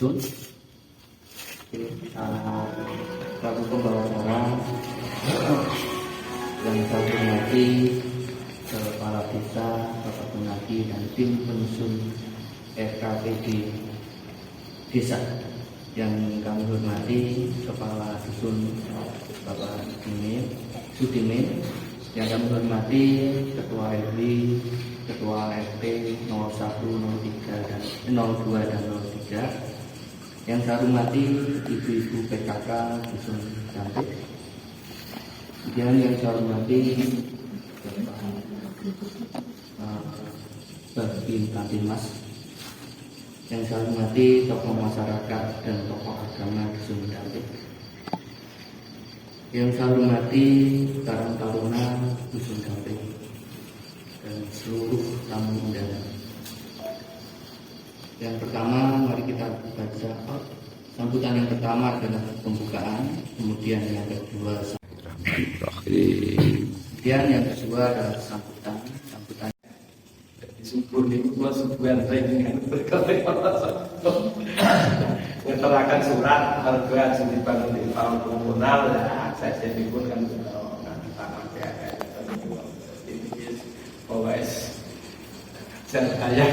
dusun. Selaku pembawa acara yang saya hormati kepala desa, Bapak Gunadi dan tim penyusun RKPD desa. Yang kami hormati kepala dusun Bapak Sudimin, yang kami hormati ketua RW, ketua RT 01, 03 dan 02 dan 03. Yang saya hormati ibu-ibu PKK dusun Cantik. Kemudian yang saya hormati Babin Kantimas. Yang saya hormati tokoh masyarakat dan tokoh agama dusun Cantik. Yang saya hormati Karang Taruna dusun Cantik dan seluruh tamu undangan. Yang pertama, mari kita baca sambutan. Yang pertama adalah pembukaan, kemudian yang kedua kemudian yang kedua adalah sambutan. Subur ini plus sebuah dengan ngeterakan surat harga dibangun di tahun komunal ya saya jadi pun kan nanti tanah kayak ini OS dan ayam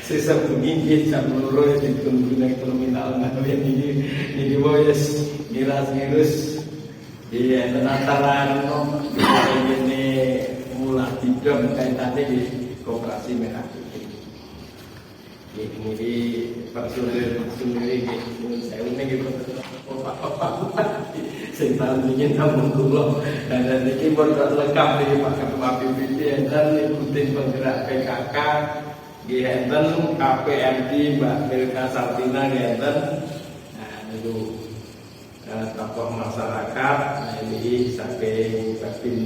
sistem begini jam lurus di terminal nggak ini OS ngiras iya antara ini mulai tidur kaitannya di koperasi merah putih. Ini di personil sendiri saya ini gitu. Saya tahu ingin tamu dulu dan ini berkat lengkap dari Pak Ketua PPD dan ikutin penggerak PKK, Genten, KPMD, Mbak Milka Sartina Genten. Nah itu tokoh masyarakat. Nah ini sampai Babin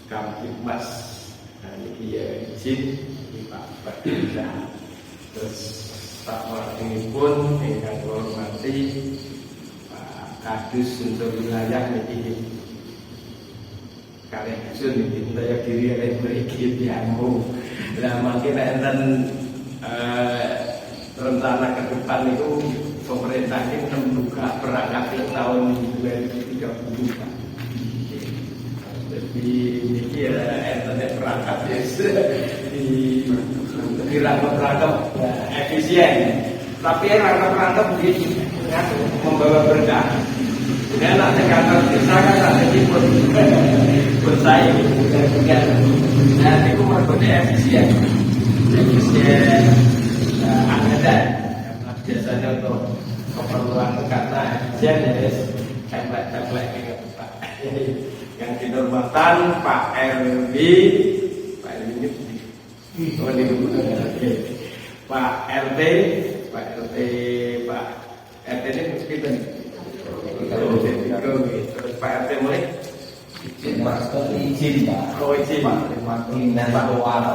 Kamtibmas. Nah ini ya izin di Pak Desa. Terus Pak Martini pun yang hormati Pak Kadus untuk wilayah ini kalian dusun ini saya kiri oleh berikut diambil. Nah makin enten rencana ke depan itu pemerintah ini membuka perangkat tahun 2030. Jadi ini internet perangkat di rangka-rangka efisien. Tapi rangka-rangka begini membawa berkah. Kemudian nanti kantor desa kan nanti bersaing dengan dan itu merupakan efisien anggaran. Biasanya untuk keperluan karena efisien ya template gitu Pak. Yang dihormatan Pak RW, Pak RW ini Pak RT, Pak RT, Pak RT ini mungkin terus Pak RT mulai izin Pak, izin Pak.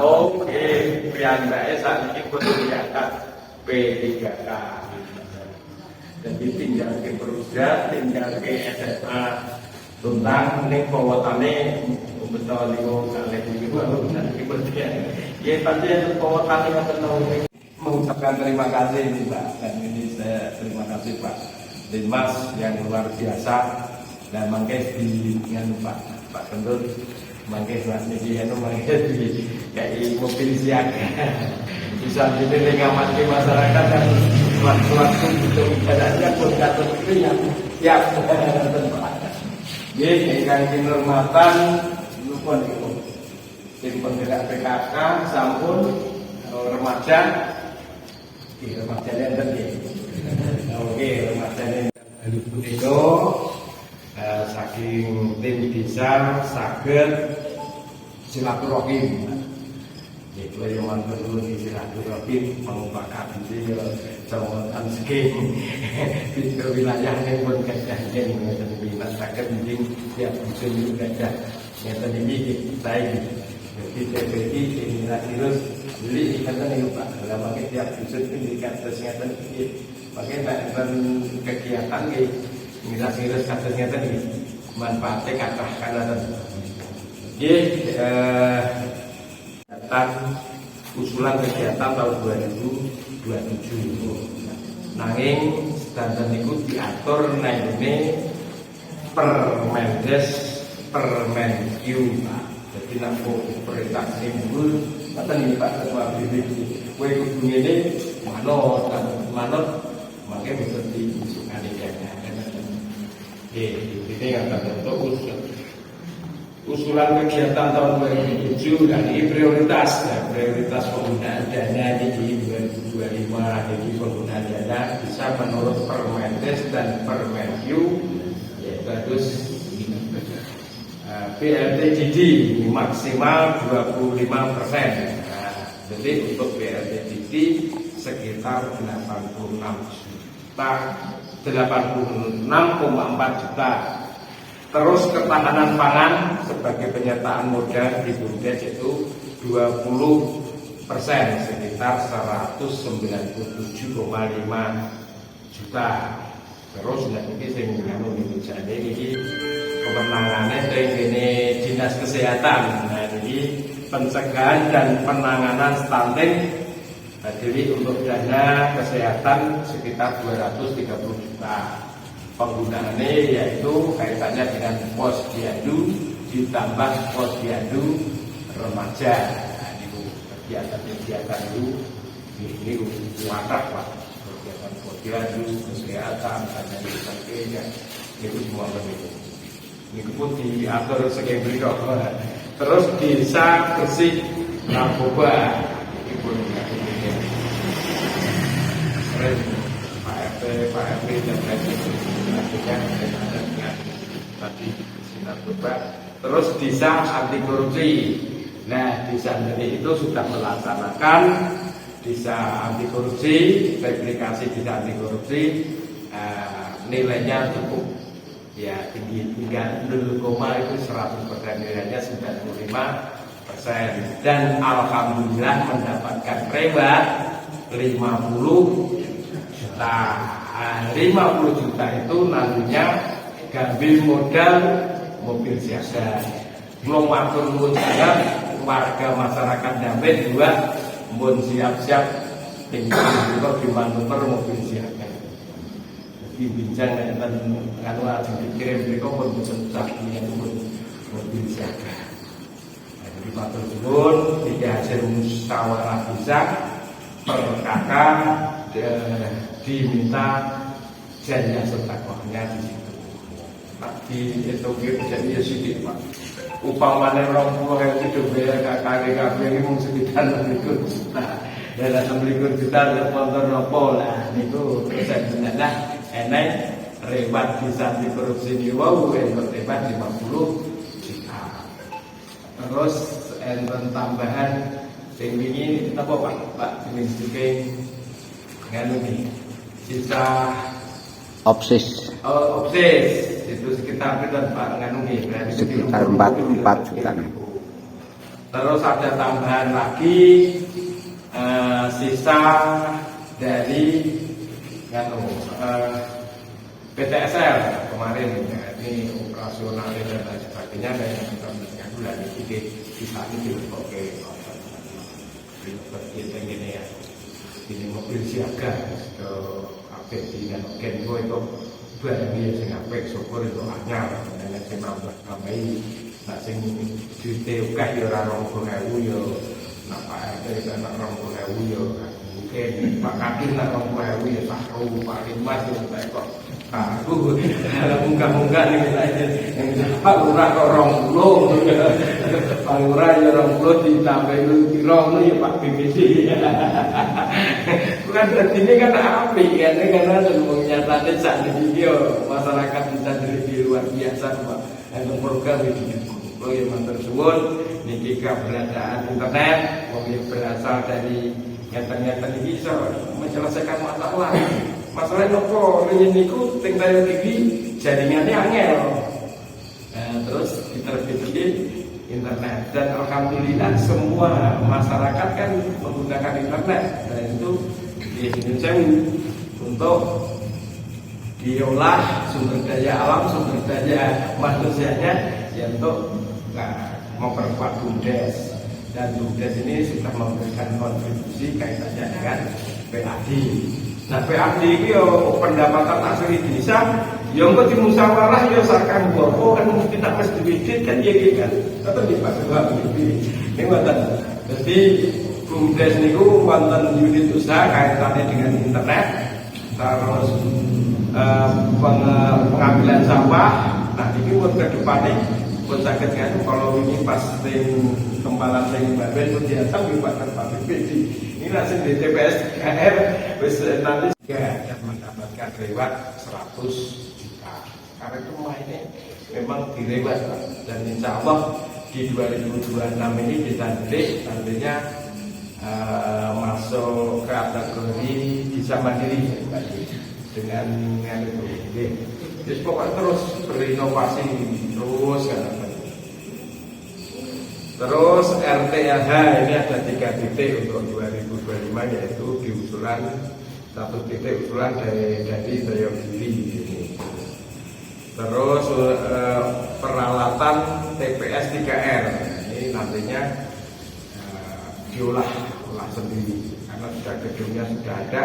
Oke, piyambake saat ini pun diangkat P3K. Jadi tinggal ke Perusda, tinggal ke SMA tentang ini pawatane betul niku kalih niku nanti berarti ya pasti pawatane akan mengucapkan terima kasih nih Pak, dan ini saya terima kasih Pak Dimas yang luar biasa dan mangke di dengan Pak Kendut mangke Mas niki anu mangke di kayak mobil siaga bisa jadi ngamati masyarakat dan waktu untuk ibadahnya pun kata yang siap Nggih, ingkang kinurmatan nipun niku tim penggerak PKK sampun remaja. Nggih, remaja enten nggih. Oke, remaja itu saking tim desa saged silaturahim. Itu yang mantul di silaturahim mengumpulkan diri jawaban segi di wilayahnya pun kejadian mengenai minat sakit mungkin tiap musim juga ada yang tadi saya jadi TPI ini virus beli ikatan itu Pak dalam pakai tiap musim ini kasusnya tadi pakai tak kegiatan ini virus kasusnya tadi manfaatnya kata karena datang usulan kegiatan tahun 2000 27. Nanging sedanten niku diatur nang ngene Permendes Permenq. Jadi nek perintah nimbul ngoten iki Pak Ketua BPD. Kowe kudu ngene manut mangke bisa diusungane kene. Ini akan bentuk usulan kegiatan tahun 2007 dan ini prioritas penggunaan dana di 2025. Jadi penggunaan dana bisa menurut Permendes dan Permenq, yaitu harus BLT-DD maksimal 25%. Jadi untuk BLT-DD sekitar 86,4 juta. Terus ketahanan pangan sebagai penyertaan modal di BUMDes itu 20%, sekitar 197,5 juta. Terus ini sing nganu niku jane iki kewenangane ini Dinas Kesehatan. Nah, ini pencegahan dan penanganan stunting. Jadi untuk dana kesehatan sekitar 230 juta. Penggunaannya yaitu kaitannya dengan posyandu ditambah posyandu remaja. Nah, itu kegiatan-kegiatan ini kuatah Pak. Kegiatan posyandu, kesehatan, dan sebagainya itu semua begitu. Ini pun diatur sekian berikut. Terus desa bersih narkoba ini pun diatur. Pak RT dan lain-lain tadi narkoba. Terus desa anti korupsi. Nah, desa ini itu sudah melaksanakan desa anti korupsi, verifikasi desa anti korupsi, nilainya cukup ya tinggi, hingga 0, itu 100%, nilainya 95%, dan alhamdulillah mendapatkan reward 50 juta. 50 juta itu nantinya gambil modal mobil siaga. Belum waktu nuwun sangat warga masyarakat Dampit juga mun siap-siap tinggal juga di manuver mobil siaga. Jadi bincang dan kalau ada dikirim mereka pun besar itu mobil siaga. Jadi matur nuwun tidak hasil musyawarah desa per kakak diminta janjian sedekahnya di situ. Di itu jadi sedikit Pak. Upamane 20.000 itu bayar KKG ini mung sekitar 26 juta. Dalam 26 juta motor nopo lah niku saya benar enek reward bisa di korupsi di wau reward 50 juta. Terus enten tambahan sing wingi apa Pak ini sedikit nganu nih sisa Opsis. Opsis itu sekitar Pak nganu nih berarti Sekitar 4 juta. Terus ada tambahan lagi sisa dari nganu PTSL kemarin ya, ini operasional dan lain sebagainya, dan yang kita bulan ini kita ini oke ini ya, ini mobil siaga ke apik dengan Gengo itu barangnya sing apik syukur itu anyar dan sing nambah tambahi nak sing duite akeh ya ora 20.000 ya nak Pak RT kan 20.000 ya mungkin Pak Kadin nak 20.000 ya sakro Pak Dimas itu kok aku munggah-munggah nih aja Pak Lurah kok 20 Pak Lurah ya 20 ditambahin kira ya Pak BPD bukan berarti ini kan api kan karena menyatakan saat ini masyarakat bisa lebih luar biasa Pak untuk program ini yang mantan suwun niki keberadaan internet yang berasal dari nyata-nyata ini bisa menyelesaikan masalah nopo niku teng tayo TV jaringannya angel. Nah, terus diterbitkan internet dan alhamdulillah semua masyarakat kan menggunakan internet dan itu di Indonesia untuk diolah sumber daya alam, sumber daya manusianya ya untuk memperkuat BUMDes, dan BUMDes ini sudah memberikan kontribusi kaitannya dengan PAD. Nah PAD ini pendapatan asli desa, yang kok dimusyawarah ya sarkan bopo kan mesti tak mesti diwidit kan ya gitu kan. Tetap dipasang ini wonten. Jadi BUMDes niku wonten unit usaha kaitannya dengan internet, terus pengambilan sampah. Nah ini buat ke depannya buat sakit kan kalau ini pas tim kempalan tim baben pun diatam dibuatkan pabrik ini langsung di TPS KR wis nanti akan mendapatkan reward 100 juta karena itu rumah ini memang direward dan insya Allah di 2026 ini kita nantinya masuk kategori bisa mandiri dengan itu. Jadi pokoknya terus berinovasi terus kan. Terus RTLH ini ada 3 titik untuk 2025 yaitu di usulan 1 titik usulan dari Dayogiri ini. Terus peralatan TPS 3R ini nantinya diolah sendiri karena sudah gedungnya sudah ada,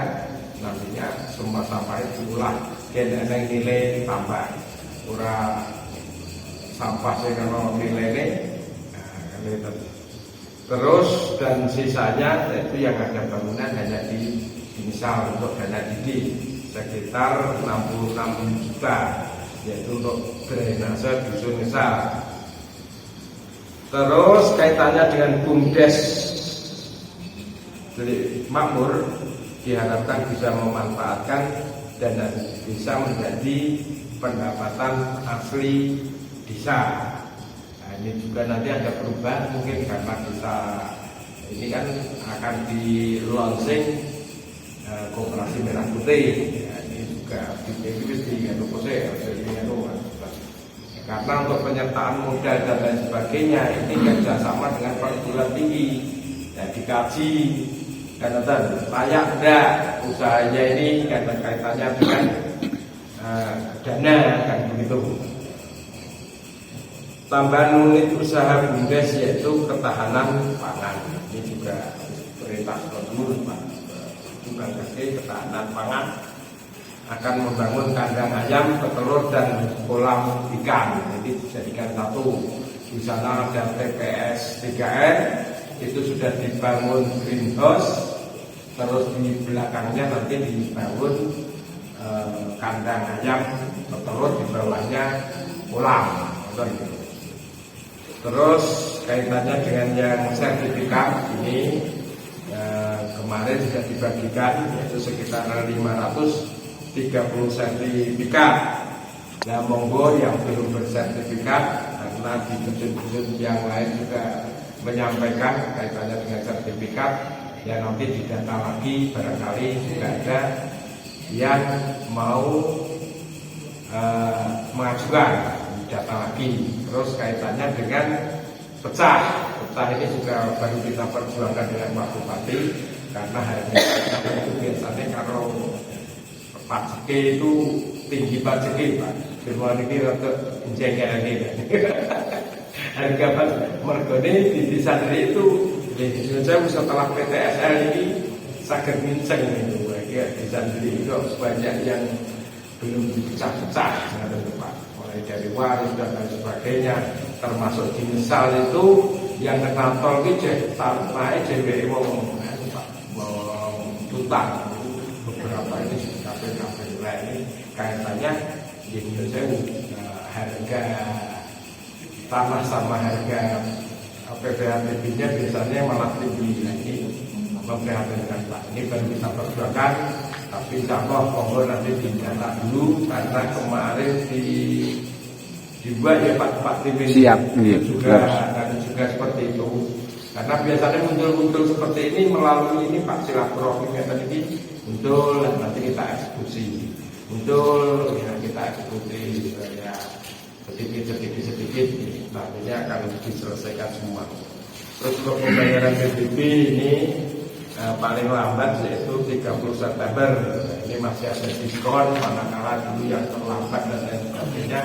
nantinya semua sampah itu diolah dan ada nilai tambah ora sampah saya kalau nilainya terus dan sisanya itu yang ada bangunan hanya di misal untuk dana didik sekitar 66 juta yaitu untuk drainase dusun misal. Terus kaitannya dengan BUMDes jadi makmur diharapkan bisa memanfaatkan dan bisa menjadi pendapatan asli desa. Nah, ini juga nanti ada perubahan mungkin karena kita ini kan akan di launching Koperasi Merah Putih. Ya, ini juga karena untuk penyertaan modal dan lain sebagainya ini kerjasama dengan perguruan tinggi dan dikaji karena layak enggak usahanya ini karena kaitannya dengan dana kan begitu. Tambahan unit usaha BUMDes yaitu ketahanan pangan. Ini juga perintah gubernur Pak bukan ketahanan pangan akan membangun kandang ayam, petelur dan kolam ikan. Jadi dijadikan satu. Di sana ada TPS 3R itu sudah dibangun greenhouse, terus di belakangnya nanti dibangun kandang ayam, petelur di bawahnya kolam. Terus kaitannya dengan yang sertifikat ini kemarin sudah dibagikan yaitu sekitar 530 sertifikat. Nah monggo yang belum bersertifikat karena di gedung-gedung yang lain juga menyampaikan kaitannya dengan sertifikat ya nanti didata lagi barangkali juga ada yang mau mengajukan data lagi. Terus kaitannya dengan pecah ini juga baru kita perjuangkan dengan Pak Bupati karena harga itu biasanya kalau pajak itu tinggi pajak Pak. Semua ini rata jengkel ini. Harga mergone di desa itu saya setelah PTSL ini sakit minceng itu. Ya desa itu banyak yang belum dipecah-pecah Pak. Mulai dari waris dan lain sebagainya, termasuk di misal itu yang kena tol itu sampai JWE mau tutang beberapa ini KPK ini kaitannya di Indonesia harga tanah sama harga PPHTB-nya biasanya malah tinggi lagi memprihatinkan Pak. Ini baru kita perjuangkan, tapi insya Allah monggo nanti didata dulu karena kemarin dibuat ya Pak Tim siap juga dan juga seperti itu. Karena biasanya muncul seperti ini melalui ini Pak silaturahmi yang tadi muncul dan nanti kita eksekusi. Muncul ya kita eksekusi ya sedikit nantinya akan diselesaikan semua. Terus untuk pembayaran PBB ini paling lambat yaitu 30 September. Ini masih ada diskon manakala dulu yang terlambat dan lain sebagainya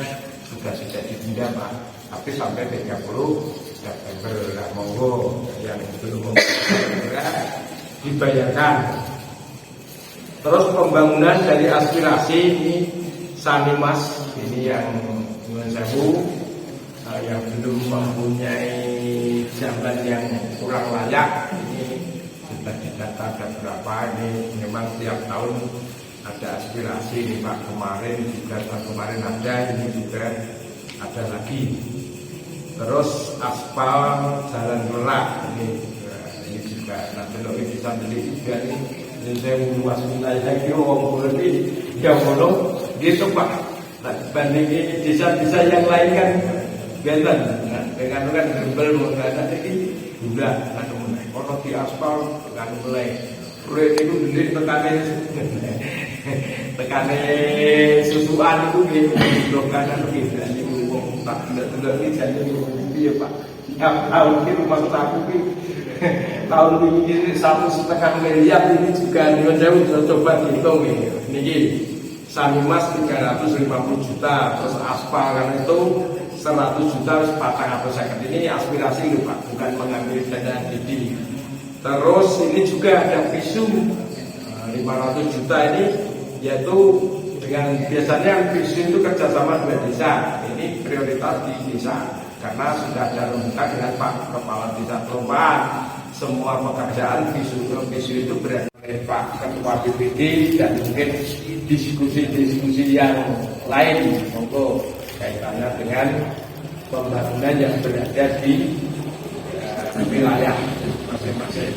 sudah tidak ditunda Pak. Tapi sampai 30 September monggo yang belum dibayarkan. Terus pembangunan dari aspirasi ini Sanimas ini yang Sewu yang belum mempunyai jalan yang kurang layak ini sudah didata ada berapa. Ini memang tiap tahun ada aspirasi nih Pak, kemarin juga tahun kemarin ada, ini juga ada lagi. Terus aspal jalan Kelak ini juga nanti lebih bisa beli juga nih. Ini saya luas wilayah kilo lebih yang belum gitu Pak. Nah, bandingin desa-desa yang lain kan benten, nah, dengan kan gembel mengenai ini udah ada mulai. Kalau di aspal kan mulai. Proyek itu gede tekanan susuan itu gitu, blokanan gitu. Ini uang tak tidak ini jadi dia Pak. Tiap tahun ini rumah aku ini tahun ini 1,5 miliar ini juga saya coba hitung ini. Sanimas 350 juta, terus aspal kan itu 100 juta, 450. Ini aspirasi loh Pak, bukan mengambil dana DD. Terus ini juga ada visum 500 juta ini, yaitu dengan biasanya visum itu kerjasama 2 desa. Ini prioritas di desa karena sudah ada rembukan dengan Pak Kepala Desa Kelompokan. Semua pekerjaan visum itu berada oleh Pak Ketua BPD dan mungkin diskusi-diskusi yang lain untuk kaitannya dengan pembangunan yang berada di wilayah masing-masing.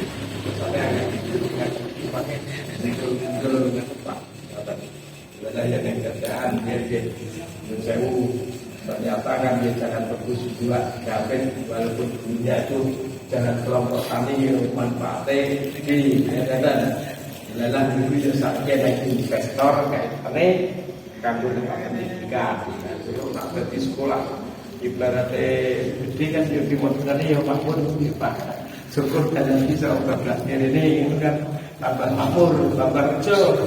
Wilayah yang kerjaan Sewu ternyata kan dia jangan bagus juga Gavin, walaupun dunia itu jangan kelompok tani manfaatnya di dan lelah dulu ya saatnya dari investor kayak tani kampung tempat pendidikan itu nak di sekolah ibaratnya gede kan di timur-timur ya Pak Pun Pak syukur dan bisa 14 ini kan tambah makmur, tambah kecil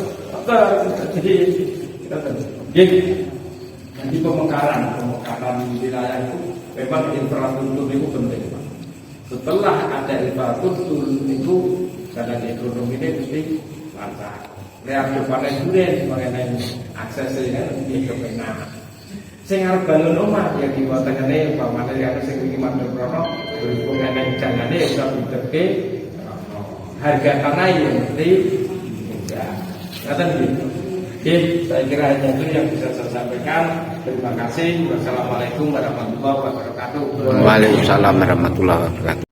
jadi pemekaran wilayah itu memang infrastruktur itu penting Pak. Setelah ada infrastruktur itu jalan ekonomi ini mesti lancar. Lihat depannya dunia mengenai aksesnya lebih kepenak. Sing arep bangun omah ya diwatengane umpamane ya sing iki mandor prono berhubung dengan janane ya ditekke harga tanah ya mesti enggak. Ngaten nggih. Oke, saya kira hanya itu yang bisa saya sampaikan. Terima kasih. Wassalamualaikum warahmatullahi wabarakatuh. Waalaikumsalam warahmatullahi wabarakatuh.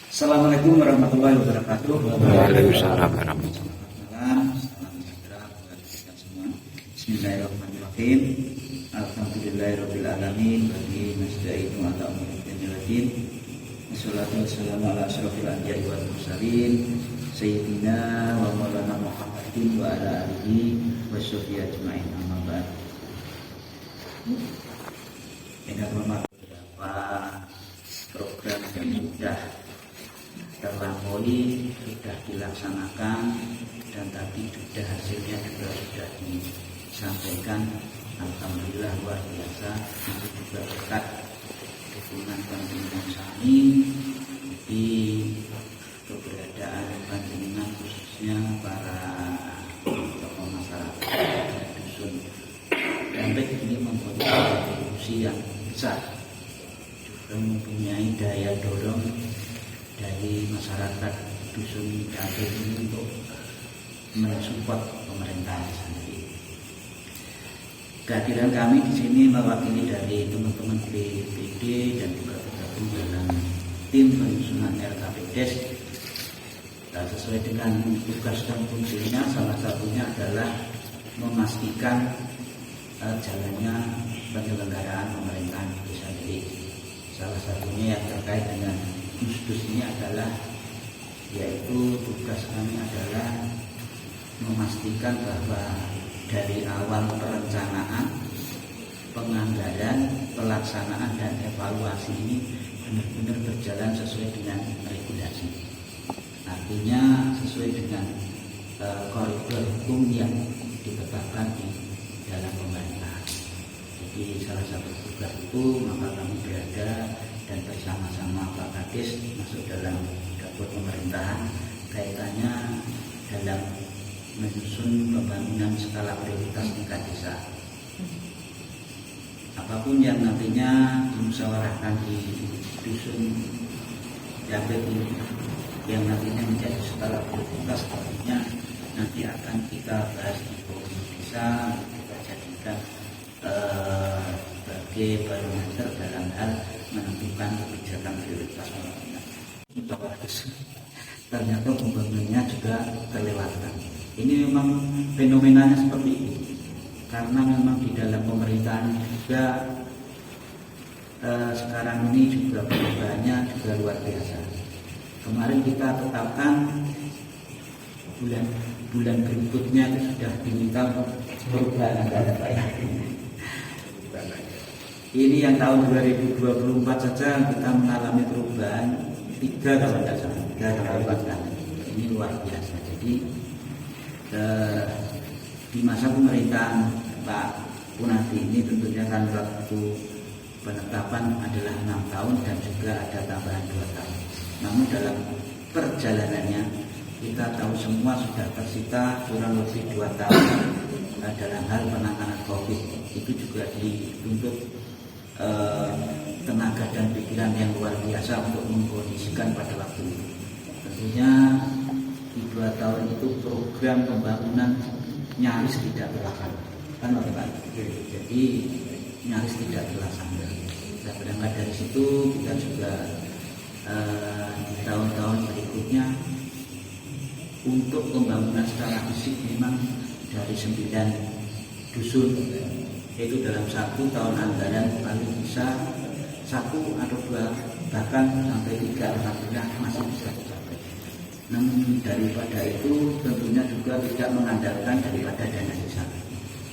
Assalamualaikum warahmatullahi wabarakatuh. Waalaikumsalam warahmatullahi wabarakatuh. Bismillahirrahmanirrahim. Alhamdulillahirabbil alamin bagi nasta'inu ala umuriddin. Wassalatu wassalamu ala asyrofil anbiya'i wal mursalin sayyidina wa maulana Muhammadin wa ala alihi washabihi ajmain. Amma ba'd. Dengan hormat beberapa program yang sudah terlampaui, sudah dilaksanakan dan tadi sudah hasilnya juga sudah disampaikan. Alhamdulillah luar biasa. Nanti juga berkat dukungan panjenengan sami di keberadaan panjenengan khususnya para tokoh masyarakat dusun Dampek ini mempunyai kontribusi yang besar, juga mempunyai daya dorong dari masyarakat dusun Dampek ini untuk mensupport pemerintah sendiri. Kehadiran kami di sini mewakili dari teman-teman BPD dan juga bergabung dalam tim penyusunan RKPDes. Sesuai dengan tugas dan fungsinya, salah satunya adalah memastikan jalannya penyelenggaraan pemerintahan itu sendiri. Salah satunya yang terkait dengan dus ini adalah, yaitu tugas kami adalah memastikan bahwa dari awal perencanaan, penganggaran, pelaksanaan dan evaluasi ini benar-benar berjalan sesuai dengan regulasi. Artinya sesuai dengan koridor hukum yang ditetapkan di dalam pemerintahan. Jadi salah satu tugas itu maka kami berada dan bersama-sama Pak Kadis masuk dalam dapur pemerintahan kaitannya dalam menyusun pembangunan skala prioritas tingkat desa. Apapun yang nantinya dimusyawarahkan di dusun Jabet ini yang nantinya menjadi skala prioritas, tentunya nanti akan kita bahas di komisi desa, kita jadikan sebagai barometer dalam hal menentukan kebijakan prioritas pembangunan. Ternyata pembangunannya juga terlewatkan. Ini memang fenomenanya seperti itu, karena memang di dalam pemerintahan juga sekarang ini juga perubahannya juga luar biasa. Kemarin kita tetapkan bulan berikutnya itu sudah diminta perubahan anggaran. Ini yang tahun 2024 saja kita mengalami perubahan 3 kali bahkan. Ini luar biasa. Jadi di masa pemerintahan Pak Punadi ini tentunya kan waktu penetapan adalah 6 tahun dan juga ada tambahan 2 tahun. Namun dalam perjalanannya kita tahu semua sudah tersita kurang lebih 2 tahun dalam hal penanganan COVID. Itu juga dituntut tenaga dan pikiran yang luar biasa untuk mengkondisikan pada waktu itu. Tentunya di 2 tahun itu program pembangunan nyaris tidak terlaksana, kan Pak? Jadi nyaris tidak terlaksana. Nah, berangkat dari situ kita juga di tahun-tahun berikutnya untuk pembangunan secara fisik memang dari 9 dusun itu dalam 1 tahun anggaran paling bisa 1 atau 2 bahkan sampai 3 alhamdulillah masih bisa dicapai. Namun daripada itu tentunya juga tidak mengandalkan daripada dana desa.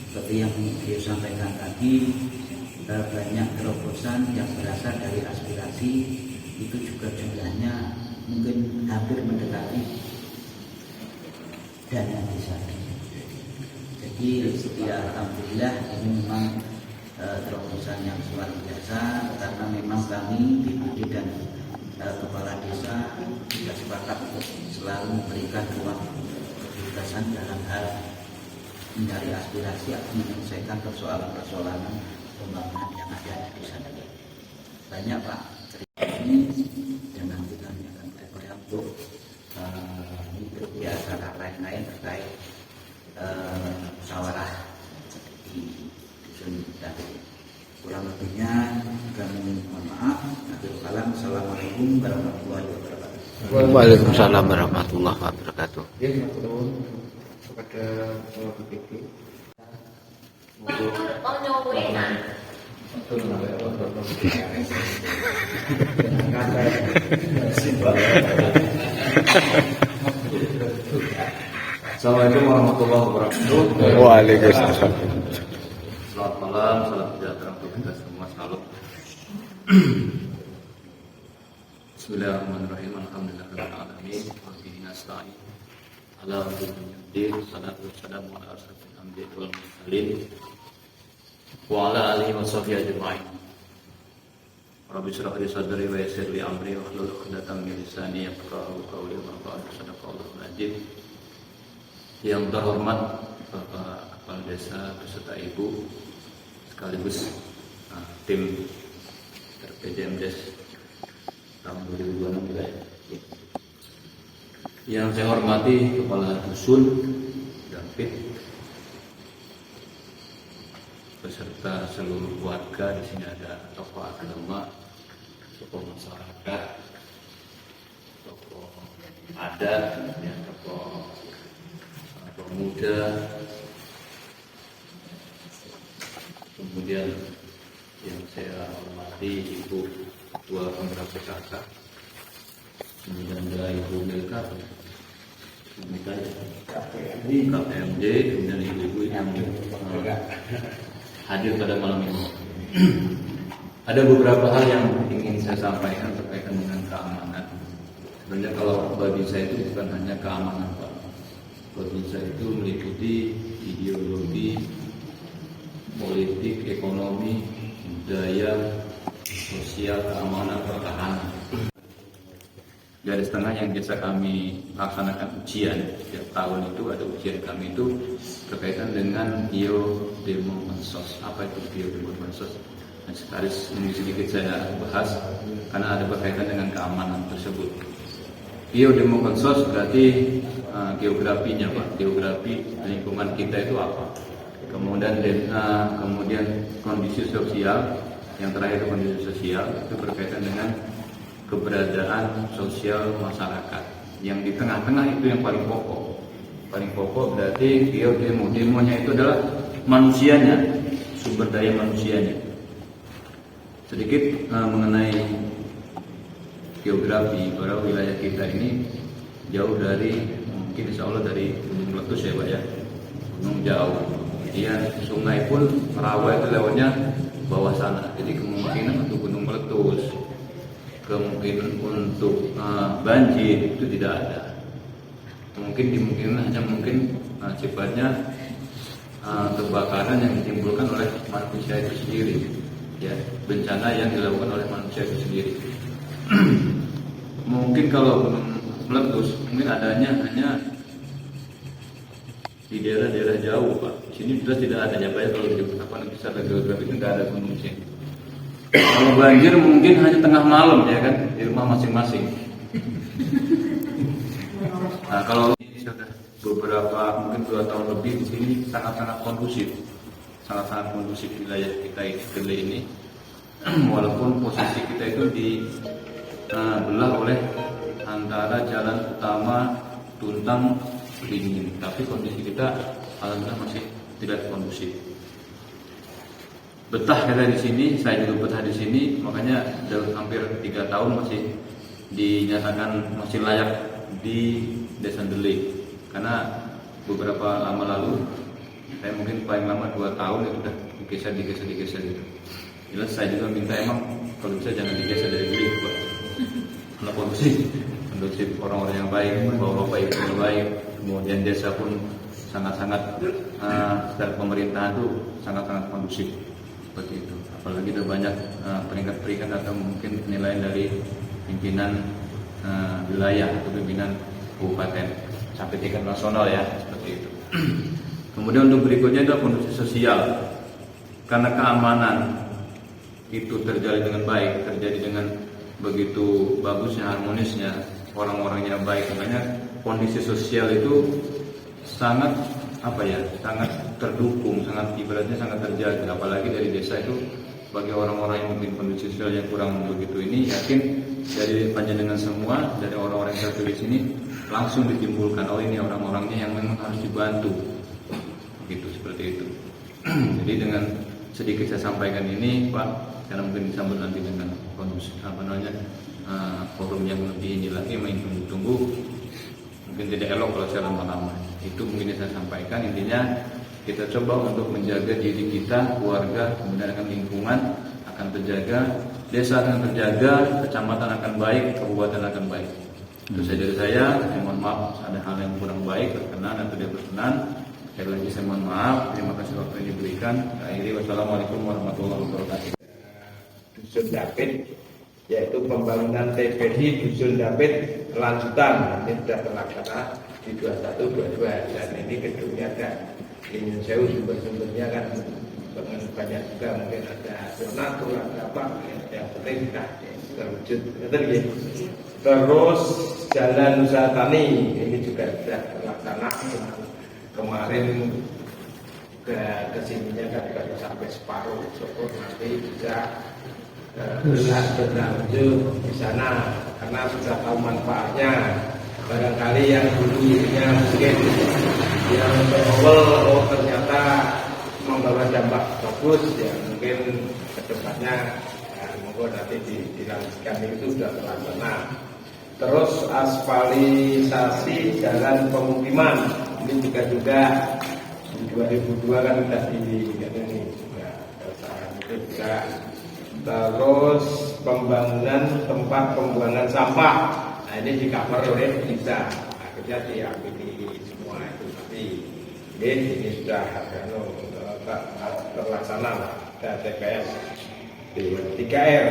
Seperti yang beliau sampaikan tadi, banyak terobosan yang berasal dari aspirasi itu juga jumlahnya mungkin hampir mendekati dana desa. Jadi ya alhamdulillah ini memang terobosan yang luar biasa, karena memang kami BPD dan kepala desa sudah sepakat untuk selalu memberikan ruang kebebasan dalam hal mencari aspirasi atau menyelesaikan persoalan-persoalan pembangunan yang ada di desa. Banyak Pak cerita ini, dan nanti kami akan berupaya untuk di acara lain-lain terkait musyawarah di dusun Jabet. Kurang lebihnya kami mohon maaf. Assalamualaikum warahmatullahi wabarakatuh. Waalaikumsalam warahmatullahi wabarakatuh. Ya, matur kepada Ketua BPD untuk Assalamualaikum warahmatullahi wabarakatuh. Waalaikumsalam. Selamat malam, salam sejahtera untuk kita semua. Salam. Bismillahirrahmanirrahim. Alhamdulillahirabbil alamin. Wa bihi nasta'in. Ala wassalamu salatu wassalamu ala asyrofil anbiya'i wal mursalin wa ala alihi wa sahbihi ajma'in. Rabbi shrah li sadri wa yassir li amri wa hlul 'uqdatam min lisani yafqahu qawli wa ba'du. Sadaqallahul azim. Yang terhormat Bapak Kepala Desa beserta Ibu sekaligus tim RPJMDes tahun 2026 wilayah. Yang saya hormati Kepala Dusun David beserta seluruh warga. Di sini ada tokoh agama, tokoh masyarakat, tokoh adat, tokoh pemuda, kemudian yang saya hormati Ibu Ketua Pemuda PKK, kemudian ada Ibu Milka, KPMD, kemudian ibu-ibu yang hadir pada malam ini. Ada beberapa hal yang ingin saya sampaikan terkait dengan keamanan. Sebenarnya kalau bagi saya itu bukan hanya keamanan, Pak. Bagi saya itu meliputi ideologi, politik, ekonomi, budaya, sosial. sosial, keamanan, pertahanan. Dari setengah yang biasa kami laksanakan ujian setiap tahun itu ada ujian kami itu berkaitan dengan biodemokransos. Apa itu biodemokransos? Dan sedikit saya bahas karena ada berkaitan dengan keamanan tersebut. Biodemokransos berarti geografinya, Pak. Geografi lingkungan kita itu apa? Kemudian kondisi sosial, yang terakhir kondisi sosial itu berkaitan dengan keberadaan sosial masyarakat. Yang di tengah-tengah itu yang paling pokok. Paling pokok berarti demonya itu adalah manusianya, sumber daya manusianya. Sedikit mengenai geografi, pada wilayah kita ini jauh dari, mungkin insya Allah dari Gunung Meletus ya Pak ya, gunung jauh. Kemudian sungai pun Rawa itu lewatnya bawah sana, jadi kemungkinan untuk gunung meletus, kemungkinan untuk banjir itu tidak ada. Kemungkinan hanya sifatnya kebakaran yang ditimbulkan oleh manusia itu sendiri, ya, bencana yang dilakukan oleh manusia itu sendiri. Mungkin kalau gunung meletus mungkin adanya hanya di daerah-daerah jauh Pak. Di sini jelas tidak ada ya Pak ya, kalau di wisata geografi itu tidak ada gunung sini. Kalau banjir mungkin hanya tengah malam ya kan, di rumah masing-masing. Nah kalau ini sudah beberapa mungkin 2 tahun lebih di sini sangat-sangat kondusif wilayah kita ini. Walaupun posisi kita itu dibelah oleh antara jalan utama Tuntang Beringin, tapi kondisi kita alhamdulillah masih tidak kondusif. Betah kita di sini, saya juga betah di sini, makanya dalam hampir 3 tahun masih dinyatakan masih layak di Desa Delik. Karena beberapa lama lalu, saya mungkin paling lama 2 tahun itu sudah digeser gitu. Jelas saya juga minta emang kalau bisa jangan digeser dari Delik, Pak. Karena kondusif orang-orang yang baik, bapak-bapak ibu yang baik, kemudian desa pun sangat-sangat secara pemerintahan itu sangat-sangat kondusif. Seperti itu. Apalagi ada banyak peringkat-peringkat atau mungkin penilaian dari pimpinan wilayah atau pimpinan kabupaten sampai tingkat nasional ya, seperti itu. Kemudian untuk berikutnya adalah kondisi sosial. Karena keamanan itu terjadi dengan baik, terjadi dengan begitu bagusnya, harmonisnya, orang-orangnya baik, makanya kondisi sosial itu sangat sangat terdukung, sangat ibaratnya sangat terjaga. Apalagi dari desa itu bagi orang-orang yang mungkin kondisi sosial yang kurang begitu ini, yakin dari panjenengan semua, dari orang-orang yang tertulis ini langsung ditimbulkan, oh ini orang-orangnya yang memang harus dibantu, gitu, seperti itu. Jadi dengan sedikit saya sampaikan ini Pak, karena mungkin disambut nanti dengan kondisi forum yang lebih ini lagi, main tunggu-tunggu, mungkin tidak elok kalau saya lama-lama. Itu mungkin saya sampaikan, intinya kita coba untuk menjaga diri kita, keluarga, kemudian akan lingkungan akan terjaga, desa akan terjaga, kecamatan akan baik, kabupaten akan baik. Itu saja dari saya mohon maaf ada hal yang kurang baik, berkenan atau tidak berkenan. Sekali lagi saya mohon maaf, terima kasih waktu yang diberikan. Akhiri, wassalamualaikum warahmatullahi wabarakatuh. Dusun David, yaitu pembangunan TPD Dusun David lanjutan, ini sudah terlaksana di 21-22, dan ini gedungnya kan ingin jauh sumber-sumbernya kan banyak juga, mungkin ada donatur, ada apa, yang penting sudah terwujud. Terus Jalan Usaha Tani ini juga sudah terlaksana. Kemarin kesininya kan baru sampai separuh, syukur nanti bisa berlanjut di sana karena sudah tahu manfaatnya. Barangkali yang dulunya mungkin yang awal ternyata membawa dampak bagus, ya mungkin kedepannya monggo nanti dilanjutkan, itu sudah terlaksana. Terus aspalisasi jalan pemukiman ini juga di 2002 kan sudah ini itu juga. Terus pembangunan tempat pembuangan sampah, nah ini di cover oleh kita, akhirnya diambil semua itu, tapi ini sudah terlaksana ada TPS. 3R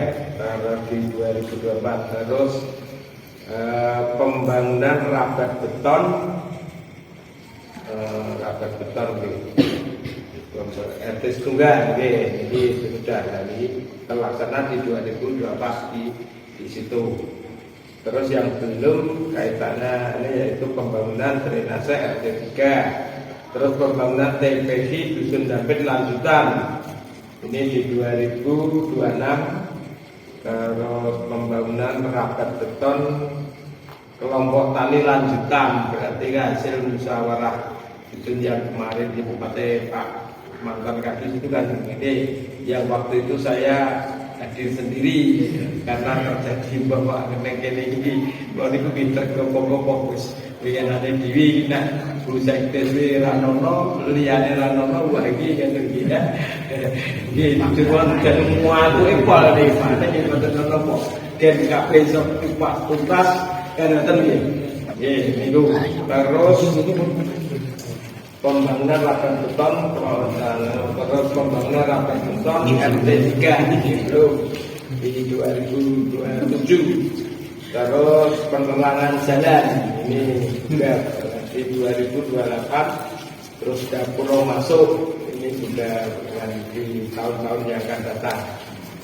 di 2024. Terus pembangunan rabat beton RT Tunggal, ini sudah dari terlaksana di 2024 di situ. Terus yang belum kaitannya ini yaitu pembangunan drainase RT 3. Terus pembangunan TPD Dusun Dampit lanjutan ini di 2026. Terus pembangunan rabat beton kelompok tani lanjutan, berarti hasil musyawarah itu yang kemarin di Bupati Pak mantan Kadis itu kan ini yang waktu itu saya hadir sendiri karena terjadi bahwa kenaikan ini kalau itu pinter kelompok-kelompok pengen ada dewi nah berusaha TSW Ranono liane Ranono lagi kan tergila gitu cuman dan muatu ipal deh mana yang betul-betul dan KP sok pas tuntas karena tergila minggu terus pembangunan rapat beton terus pembangunan rapat beton RT 3 di 2027. Terus penerangan jalan ini juga di 2028. Terus Pulau Masuk ini sudah di tahun-tahun yang akan datang.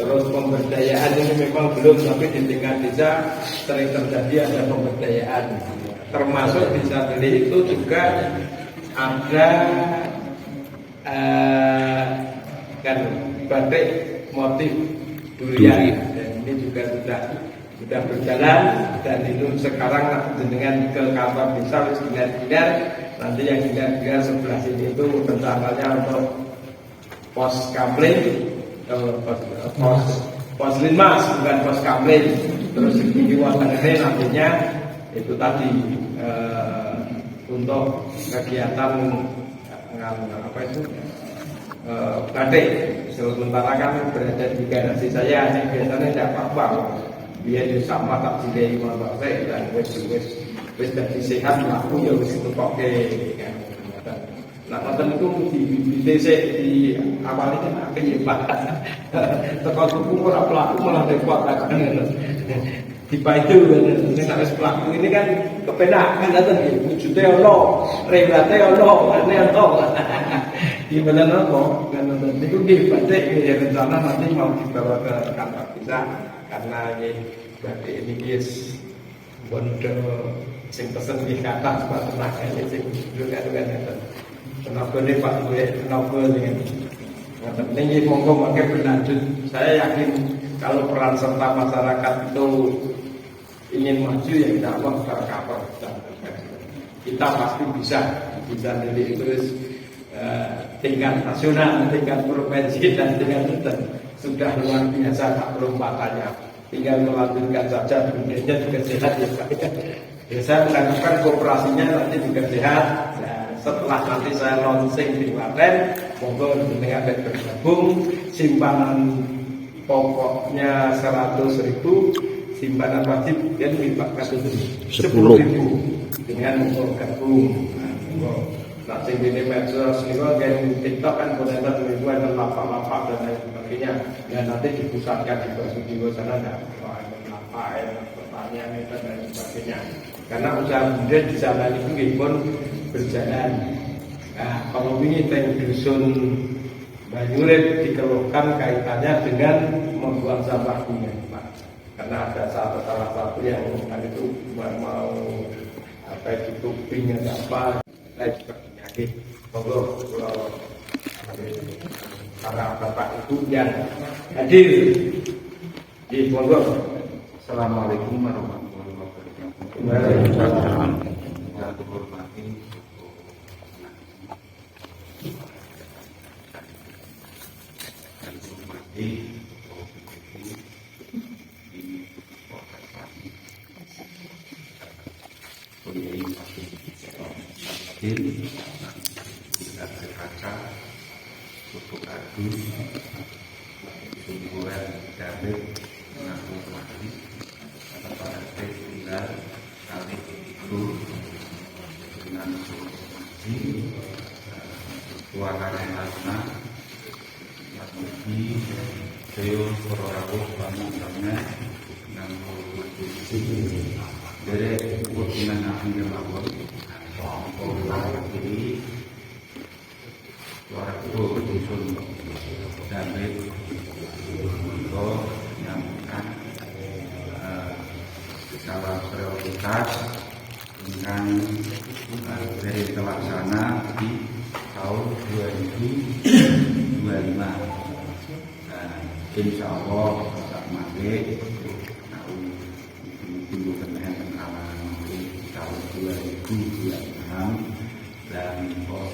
Terus pemberdayaan ini memang belum, tapi di tingkat desa sering terjadi ada pemberdayaan. Termasuk desa Beli itu juga ada kan batik motif durian dan ini juga sudah berjalan dan itu sekarang dengan ke kantor desa harus dinar nanti yang dinar sebelah sini itu rencananya untuk pos kamling pos linmas bukan pos kamling. Terus di Watan ini nantinya itu tadi untuk kegiatan apa itu batik. Sementara kan berada di garasi saya ini biasanya tidak apa-apa biar sama tak silai batik dan wes dari sehat aku ya wes itu pakai kan. Nah nonton itu di DC di awal ini akan nyebat tekal kuku orang pelaku malah repot kan di itu ini harus pelaku ini kan kepenak kan datang wujudnya Allah rebatnya Allah ini Allah gimana nopo kan nonton itu di batik ya rencana nanti mau dibawa ke kantor kita karena ini guys bondo sing pesen di kata Pak tenaga ini sing juga kenapa nih Pak gue kenapa dengan ini monggo pakai berlanjut. Saya yakin kalau peran serta masyarakat itu ingin maju ya kita secara kapal kita pasti bisa dari itu tingkat nasional, tingkat provinsi dan tingkat sudah luar biasa tak pelompatannya. Tinggal melanjutkan saja dunia juga sehat ya Pak. Ya, saya melakukan kooperasinya nanti juga sehat. Setelah nanti saya launching di Klaten, monggo dengan bergabung simpanan pokoknya 100.000, simpanan wajib dan dipaksa 10.000 dengan bergabung. Nah, sing ini medsos niku kan TikTok kan komentar ribuan dan lapak-lapak dan lain sebagainya. Dan nanti dipusatkan di sana ada pertanyaan dan lain sebagainya. Karena usaha budaya di sana itu pun berjalan. Nah, kalau ini dusun Banyurit dikeluhkan kaitannya dengan membuang sampah bunga, Pak. Karena ada salah satu yang tadi itu mau apa itu kuping atau apa, lain sebagainya. Monggo kalau para bapak ibu yang hadir di monggo. Assalamualaikum warahmatullahi wabarakatuh. Waalaikumsalam. Yang dihormati kita berkaca untuk adus tumbuhan damai mengaku mati atau pada tinggal kali itu dengan suci suara yang asma yang Saya Purworejo banyak banget dan dari hubungan akan dilakukan jadi suara itu dusun David untuk menyampaikan skala prioritas dengan dari terlaksana di tahun 2025. Insya Allah tak mati mungkin pengalaman tahun 2026 dan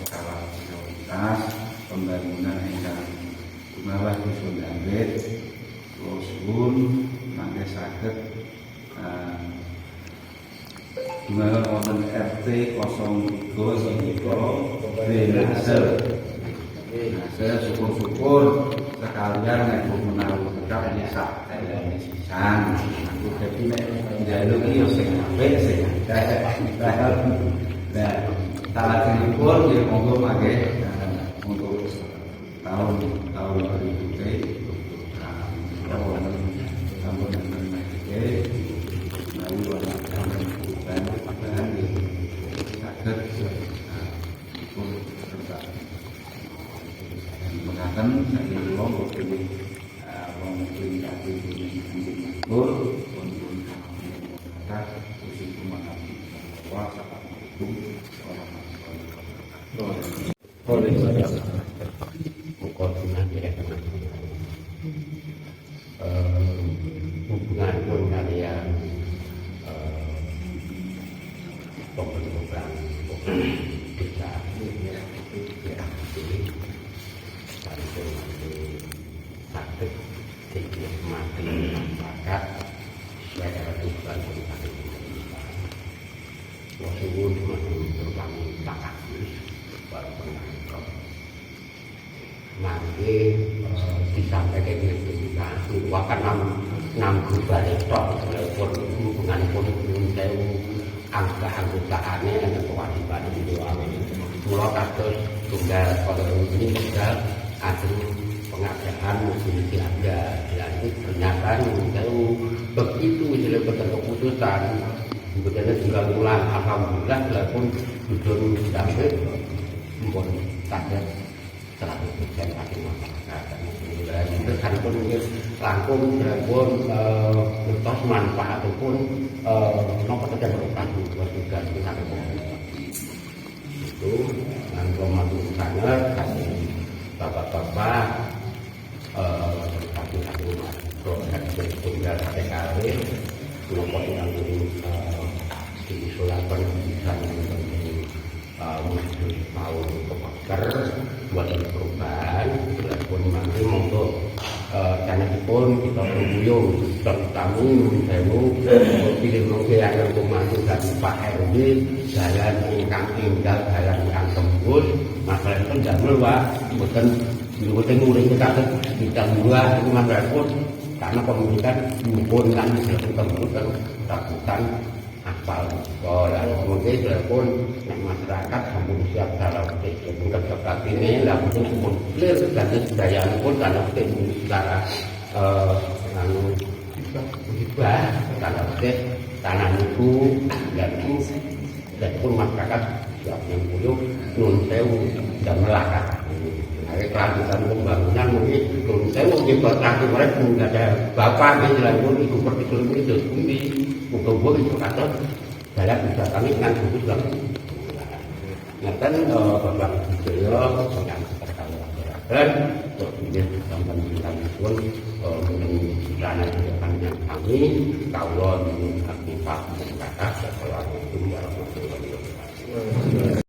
skala prioritas pembangunan yang bawah dusun David terus pun mangke saged gimana wonten RT 03 Nasel. Nah, saya syukur-syukur sekalian nek menawi tetap bisa telene sisan. Aku dadi nek njaluk iki yo sing apik sing nah, salahipun nggih monggo mangke untuk tahun berikutnya sampun mangke menawi wonten dan saged mengatakan saya belum berpikir mungkin tapi untuk kata usia memahami bahwa sahabat itu orang boleh mengkoordinat hubungan kalian pembentukan kita sakit sedikit mati masyarakat secara tujuan Wasuwun terbangun takak nanti disampaikan itu kita wakan 6 global itu walaupun hubungan politik itu anggota-anggotaannya dan kewajiban itu mulai kasus tunggal pada ini juga ada pengadaan mungkin ada dilanjut ternyata tahu begitu sudah keputusan kemudian diulang alhamdulillah walaupun belum sampai pun tak ada 100% lagi masyarakat itu kan pun langkung pun untuk manfaat pun nomor saja beroperasi juga kita itu dan komando sana kasih bapak-bapak satu-satu proses tunggal PKW kelompok yang diusulkan bisa mungkin mau kepaker buat perubahan pun nanti untuk karena pun kita berguyung terutama saya pilih mungkin yang komando dan Pak RW jalan ingkang tinggal jalan ingkang tembus masalah itu tidak meluas bukan nguring kita bidang 2 itu masalah pun karena pemilikan pun kan tembus dan takutan aspal dan kemudian pun masyarakat sambung siap dalam untuk seperti ini lah untuk pun clear dan budaya pun karena secara hibah karena tanah itu dan pun masyarakat siap yang buyuk nun sewu dan melaka kelanjutan pembangunan mungkin nun sewu dipertaki mereka tidak ada bapak di jalan pun itu seperti itu ini untuk itu kata saya bisa kami dengan khusus dan kan bapak Joyo sedang dan kemudian sampai dengan pun dana yang kami kalau aktifah masyarakat sekolah itu warahmatullahi wabarakatuh.